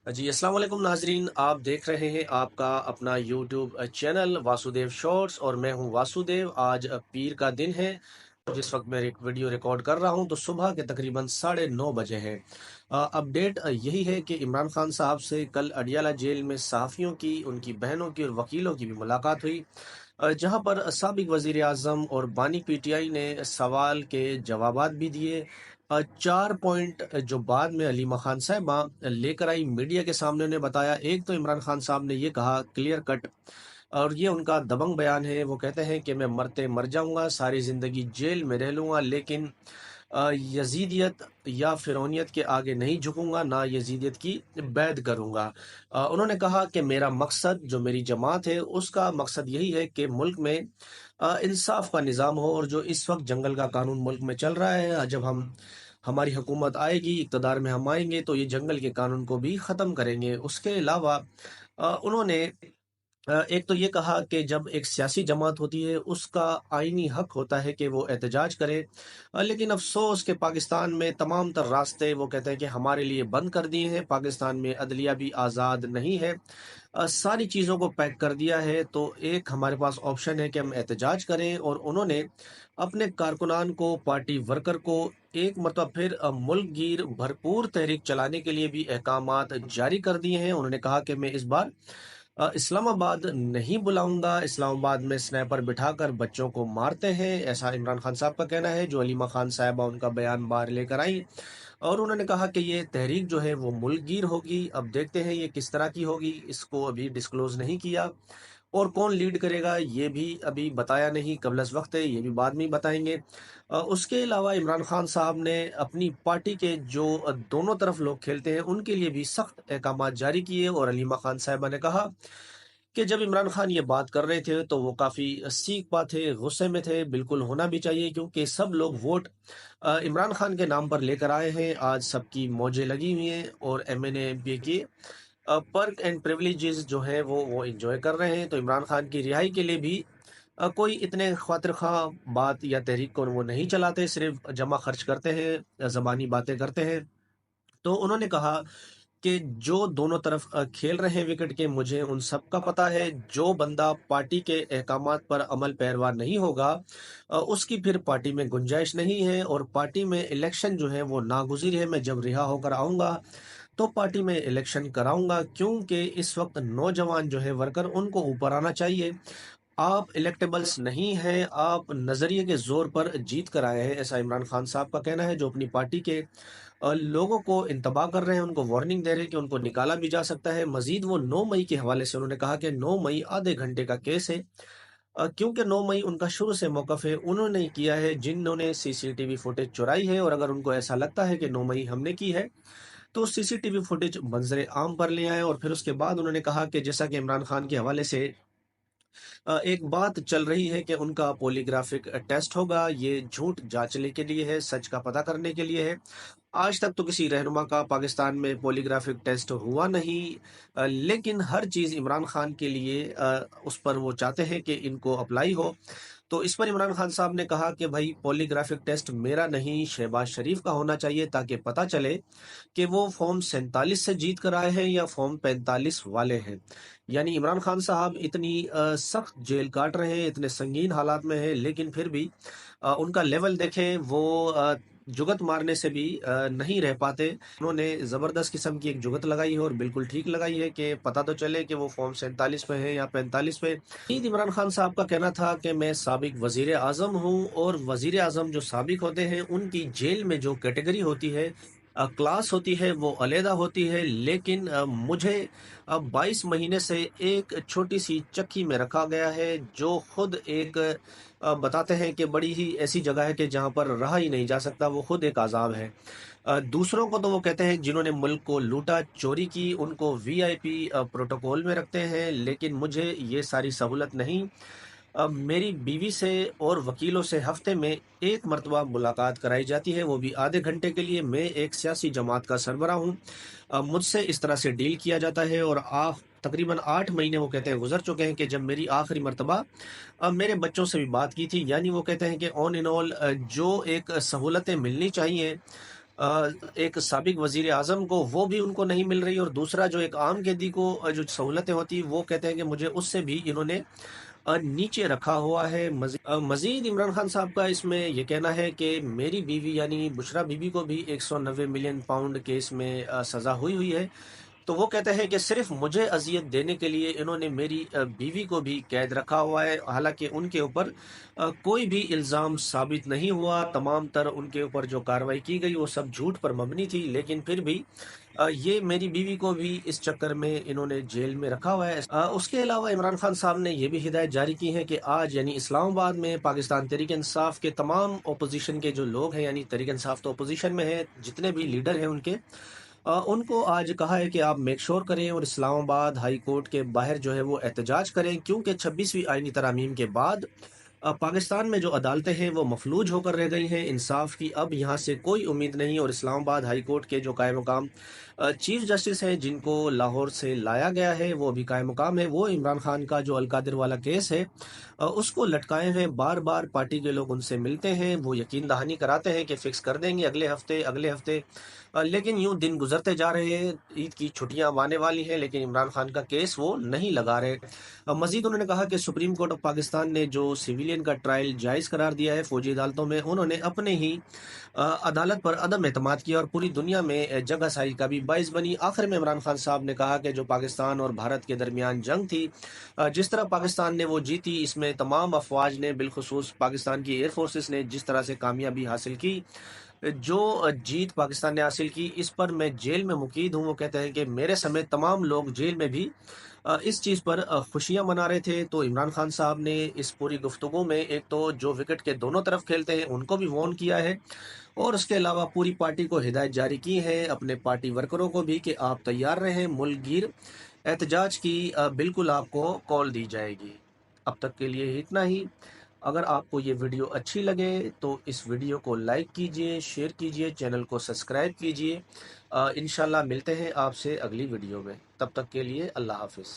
जी, अस्सलाम वालेकुम नाज़रीन। आप देख रहे हैं आपका अपना यूट्यूब चैनल वासुदेव शॉर्ट्स और मैं हूं वासुदेव। आज पीर का दिन है। जिस वक्त मैं एक वीडियो रिकॉर्ड कर रहा हूं तो सुबह के तकरीबन 9:30 बजे हैं। अपडेट यही है कि इमरान खान साहब से कल अडियाला जेल में सहाफ़ियों की, उनकी बहनों की और वकीलों की भी मुलाकात हुई, जहां पर साबिक वजीर आजम और बानी पीटीआई ने सवाल के जवाबात भी दिए। 4 पॉइंट जो बाद में अलीमा खान साहबा लेकर आई मीडिया के सामने, उन्हें बताया। एक तो इमरान खान साहब ने ये कहा क्लियर कट, और ये उनका दबंग बयान है। वो कहते हैं कि मैं मरते मर जाऊंगा, सारी जिंदगी जेल में रह लूंगा, लेकिन यजीदियत या फिरौनियत के आगे नहीं झुकूंगा, ना यजीदियत की बैद करूंगा। उन्होंने कहा कि मेरा मकसद, जो मेरी जमात है उसका मकसद यही है कि मुल्क में इंसाफ का निज़ाम हो, और जो इस वक्त जंगल का कानून मुल्क में चल रहा है, जब हमारी हुकूमत आएगी, इक़्तिदार में हम आएंगे, तो ये जंगल के कानून को भी ख़त्म करेंगे। उसके अलावा उन्होंने एक तो ये कहा कि जब एक सियासी जमात होती है उसका आईनी हक होता है कि वो एहतजाज करे, लेकिन अफसोस कि पाकिस्तान में तमाम तर रास्ते, वो कहते हैं कि हमारे लिए बंद कर दिए हैं। पाकिस्तान में अदलिया भी आज़ाद नहीं है। सारी चीज़ों को पैक कर दिया है, तो एक हमारे पास ऑप्शन है कि हम एहतजाज करें। और उन्होंने अपने कारकुनान को, पार्टी वर्कर को एक मरतबा फिर मुल्क गिर भरपूर तहरीक चलाने के लिए भी अहकामात जारी कर दिए हैं। उन्होंने कहा कि मैं इस बार इस्लामाबाद नहीं बुलाऊंगा। इस्लामाबाद में स्नैपर बिठाकर बच्चों को मारते हैं, ऐसा इमरान खान साहब का कहना है। जो अलीमा खान साहबा उनका बयान बाहर लेकर आई, और उन्होंने कहा कि ये तहरीक जो है वो मुल्कगीर होगी। अब देखते हैं ये किस तरह की होगी, इसको अभी डिस्क्लोज नहीं किया। और कौन लीड करेगा ये भी अभी बताया नहीं, कबलस वक्त है, ये भी बाद में ही बताएंगे। उसके अलावा इमरान खान साहब ने अपनी पार्टी के जो दोनों तरफ लोग खेलते हैं उनके लिए भी सख्त अहकाम जारी किए। और अलीमा खान साहबा ने कहा कि जब इमरान खान ये बात कर रहे थे तो वो काफ़ी सीख बात थे, गुस्से में थे। बिल्कुल होना भी चाहिए, क्योंकि सब लोग वोट इमरान खान के नाम पर लेकर आए हैं। आज सबकी मौजें लगी हुई हैं, और एमएनए एमपी की पर्क एंड प्रिविलेजेस जो हैं वो एंजॉय कर रहे हैं। तो इमरान खान की रिहाई के लिए भी कोई इतने खातिर खा बात या तहरीक को वो नहीं चलाते, सिर्फ जमा खर्च करते हैं, ज़बानी बातें करते हैं। तो उन्होंने कहा कि जो दोनों तरफ खेल रहे हैं विकेट के, मुझे उन सब का पता है। जो बंदा पार्टी के अहकामात पर अमल पैरवा नहीं होगा, उसकी फिर पार्टी में गुंजाइश नहीं है। और पार्टी में इलेक्शन जो है वो नागुज़ीर है। मैं जब रिहा होकर आऊँगा तो पार्टी में इलेक्शन कराऊंगा, क्योंकि इस वक्त नौजवान जो है वर्कर, उनको ऊपर आना चाहिए। आप इलेक्टेबल्स नहीं हैं, आप नज़रिए के ज़ोर पर जीत कर आए हैं, ऐसा इमरान खान साहब का कहना है। जो अपनी पार्टी के लोगों को इंतबाह कर रहे हैं, उनको वार्निंग दे रहे हैं कि उनको निकाला भी जा सकता है। मजीद वो 9 मई के हवाले से उन्होंने कहा कि 9 मई आधे घंटे का केस है, क्योंकि 9 मई उनका शुरू से मौकफ है। उन्होंने ही किया है जिन्होंने सीसीटीवी फुटेज चुराई है, और अगर उनको ऐसा लगता है कि 9 मई हमने की है, तो सीसीटीवी फुटेज मंजरे आम पर ले आए। और फिर उसके बाद उन्होंने कहा कि जैसा कि इमरान खान के हवाले से एक बात चल रही है कि उनका पॉलीग्राफिक टेस्ट होगा, ये झूठ जांचने के लिए है, सच का पता करने के लिए है। आज तक तो किसी रहनुमा का पाकिस्तान में पॉलीग्राफिक टेस्ट हुआ नहीं, लेकिन हर चीज़ इमरान खान के लिए उस पर वो चाहते हैं कि इनको अप्लाई हो। तो इस पर इमरान खान साहब ने कहा कि भाई, पॉलीग्राफिक टेस्ट मेरा नहीं, शहबाज शरीफ का होना चाहिए, ताकि पता चले कि वो फॉर्म 47 से जीत कर आए हैं या फॉर्म 45 वाले हैं। यानी इमरान खान साहब इतनी सख्त जेल काट रहे हैं, इतने संगीन हालात में हैं, लेकिन फिर भी उनका लेवल देखें, वो जुगत मारने से भी नहीं रह पाते। उन्होंने ज़बरदस्त किस्म की एक जुगत लगाई है, और बिल्कुल ठीक लगाई है, कि पता तो चले कि वो फॉर्म 47 पे है या 45 पे। ईद इमरान खान साहब का कहना था कि मैं साबिक वजीर आज़म हूँ, और वजीर आज़म जो साबिक होते हैं उनकी जेल में जो कैटेगरी होती है, क्लास होती है, वो अलहदा होती है। लेकिन मुझे अब 22 महीने से एक छोटी सी चक्की में रखा गया है, जो खुद एक बताते हैं कि बड़ी ही ऐसी जगह है कि जहाँ पर रहा ही नहीं जा सकता, वो खुद एक अजाब है। दूसरों को तो वो कहते हैं जिन्होंने मुल्क को लूटा, चोरी की, उनको वीआईपी प्रोटोकॉल में रखते हैं, लेकिन मुझे ये सारी सहूलत नहीं। अब मेरी बीवी से और वकीलों से हफ्ते में एक मरतबा मुलाकात कराई जाती है, वो भी आधे घंटे के लिए। मैं एक सियासी जमात का सरबराह हूँ, मुझसे इस तरह से डील किया जाता है। और तकरीबन 8 महीने वो कहते हैं गुजर चुके हैं कि जब मेरी आखिरी मरतबा मेरे बच्चों से भी बात की थी। यानी वो कहते हैं कि ऑन इन ऑल जो एक सहूलतें मिलनी चाहिए, एक साबिक वज़ीर आज़म को वो भी उनको नहीं मिल रही, और दूसरा जो एक आम कैदी को जो सहूलतें होती वो कहते हैं कि मुझे उससे भी इन्होंने नीचे रखा हुआ है। मज़ीद इमरान खान साहब का इसमें ये कहना है कि मेरी बीवी यानी बुशरा बीबी को भी 190 मिलियन पाउंड केस में सज़ा हुई हुई है। तो वो कहते हैं कि सिर्फ मुझे अजियत देने के लिए इन्होंने मेरी बीवी को भी कैद रखा हुआ है, हालांकि उनके ऊपर कोई भी इल्ज़ाम साबित नहीं हुआ। तमाम तर उनके ऊपर जो कार्रवाई की गई वो सब झूठ पर मबनी थी, लेकिन फिर भी ये मेरी बीवी को भी इस चक्कर में इन्होंने जेल में रखा हुआ है। उसके अलावा इमरान खान साहब ने ये भी हिदायत जारी की है कि आज यानी इस्लामाबाद में पाकिस्तान तहरीक इंसाफ के तमाम अपोजिशन के जो लोग हैं, यानी तहरीक इंसाफ तो अपोजिशन में है, जितने भी लीडर हैं उनके, उनको आज कहा है कि आप मेक श्योर करें और इस्लामाबाद हाई कोर्ट के बाहर जो है वो एहतजाज करें, क्योंकि 26वीं आईनी तरामीम के बाद पाकिस्तान में जो अदालतें हैं वो मफलूज होकर रह गई हैं। इंसाफ की अब यहाँ से कोई उम्मीद नहीं, और इस्लामाबाद हाई कोर्ट के जो कायम मकाम चीफ जस्टिस हैं, जिनको लाहौर से लाया गया है, वो भी कायम मकाम है। वो इमरान खान का जो अलकादिर वाला केस है उसको लटकाए हैं। बार बार पार्टी के लोग उनसे मिलते हैं, वो यकीन दहानी कराते हैं कि फिक्स कर देंगे अगले हफ्ते अगले हफ्ते, लेकिन यूं दिन गुजरते जा रहे हैं। ईद की छुट्टियां अब आने वाली हैं, लेकिन इमरान खान का केस वो नहीं लगा रहे। मजीद उन्होंने कहा कि सुप्रीम कोर्ट ऑफ पाकिस्तान ने जो सिविलियन का ट्रायल जायज़ करार दिया है फौजी अदालतों में, उन्होंने अपने ही अदालत पर अदम एतमाद किया और पूरी दुनिया में जगह साई का भी बाइस बनी। आखिर में इमरान खान साहब ने कहा कि जो पाकिस्तान और भारत के दरमियान जंग थी, जिस तरह पाकिस्तान ने वो जीती, इसमें तमाम अफवाज ने, बिलखुसूस पाकिस्तान की एयर फोर्सेस ने जिस तरह से कामयाबी हासिल की, जो जीत पाकिस्तान ने हासिल की, इस पर मैं जेल में मुकीद हूँ। वो कहते हैं कि मेरे समेत तमाम लोग जेल में भी इस चीज़ पर खुशियाँ मना रहे थे। तो इमरान खान साहब ने इस पूरी गुफ्तगू में एक तो जो विकेट के दोनों तरफ खेलते हैं उनको भी वार्न किया है, और उसके अलावा पूरी पार्टी को हिदायत जारी की है, अपने पार्टी वर्करों को भी, कि आप तैयार रहें, मुल्क गिर एहतजाज की बिल्कुल आपको कॉल दी जाएगी। अब तक के लिए इतना ही। अगर आपको ये वीडियो अच्छी लगे तो इस वीडियो को लाइक कीजिए, शेयर कीजिए, चैनल को सब्सक्राइब कीजिए। इंशाल्लाह मिलते हैं आपसे अगली वीडियो में। तब तक के लिए अल्लाह हाफिज़।